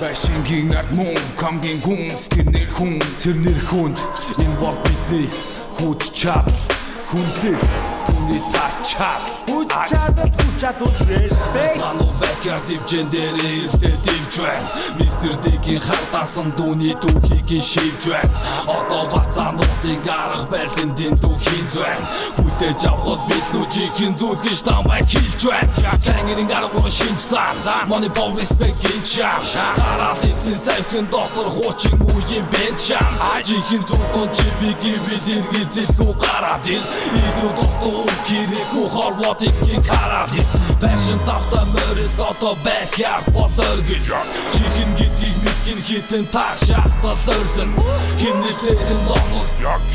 Байшингийн ард мөн камгийн хүнс тэр нэр хүнд энэ бол бидний хүч чадал хүнлэг түүний цааш чадал respect Сану бэкер дивжэн дээр ирсээ дивж байна Мистер Дикийн хартасан дүүний түүхийг шивж байна Одоо бацаануудын гарах Берлиндийн түүхийн звэн Хүлээж авахд бидлүүжийн зүйлгэн штамбай хилж байна Цангэрийн гаргуун шинжсан Money Ball Respect гинчам Хараад эцэн сайвхэн доктор хуучин үеийн бенчам Жихэн зүрхөн чибиг ивид иргил зэлгүү гараад ил Игрүү доктор кирэхүү хорвот икийн караад ил Passion тавта мөрөс одоо backyard бодоргил Жихэн гэдгийг мэдгин хитэн таг шахтал өрсөн Химнэлтэрэн лонол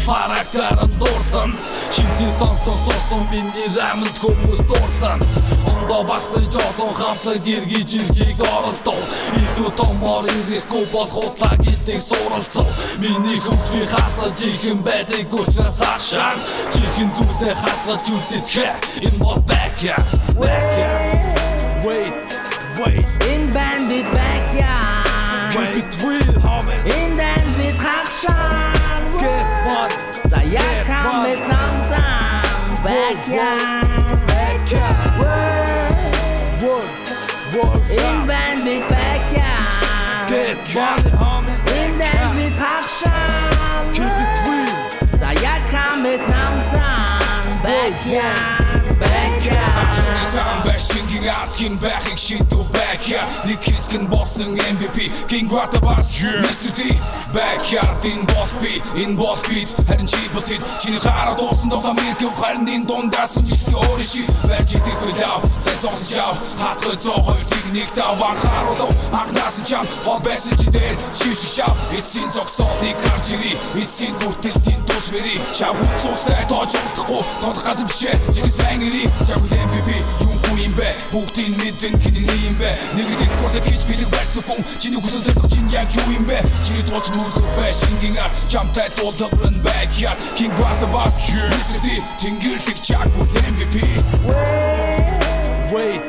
парактаран дуурсан Шинтийн сонсон миний рамд хүмүүс дуурсан Ондоо багтаж жолон хамтлаг иргиж ирхийг оролдол Илүү томор ирэхгүй бол хутлаа гэдэг суралцал Миний хөвгний хасал жихэн байдаг учраас ашаан Жихэн зүйлээ хатлаж үлдэцхэ энэ бол backyard Wait In band with backyard Keep it real homie In dance with Hakshan Get what Saya kan mit Namzam Backyard In band with backyard Get money homie In dance with Hakshan Keep it real Saya kan mit Namzam Backyard Сан байшингийн архин байхыг шийдв backyard Нэг хэсгэн болсон MVP King Quartabas Mr. D Backyard энэ бол би энэ бол beat харин чи бүтэд чиний хараа дуусан доо Америкийн харин энэ дундаас жигсээ өөр ши байж идэг билээ сайн сонсож яв хатгой 102 нэг таван харуулав анхнаас чам хол байсан чи дээр шившиг шав эцсийн зогсоолыг харж ирий эцсийн бүртэлтийн дууч мэри чав цугсай тоож болохгүй тодох газар бишээ чи сайн ирий чав MVP юм бэ бүгдийн мэдэн хэний юм бэ нэг их продакт хийж бидэг байсан хүн чиний хүсэл зориг чинь яг юу юм бэ чиний тооч мөргөө байшингийн ард чамтай дуулбарн backyard King Quartabas Mr. D тэнгэрлэг чаг with MVP Wait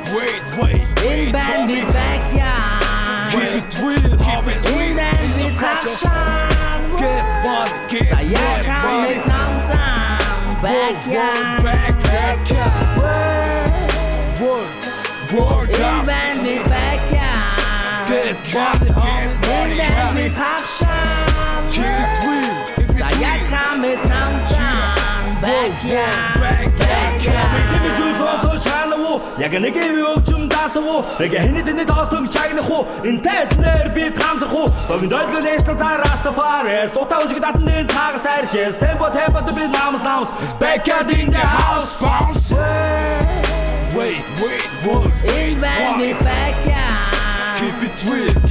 In band with backyard Keep it real homie In dance with Hakshan Get what Saya kan mit Namzam Backyard Word In up band with backyard Get money homie In dance with Hakshan Keep it real Saya kan mit Namzam Backyard Нэг зүйл сонсож шаанав уу? Яг нэг юм өгчм даасав уу? Яг хэний тэний доостог чагнах уу? Энэ тайзнэр би хамсах уу? Богино долгон эстэ Rastafari Сутаа ужиг датны тагас тархис Темпо би намс Backyard in the house bounce Wait In band with backyard Keep it real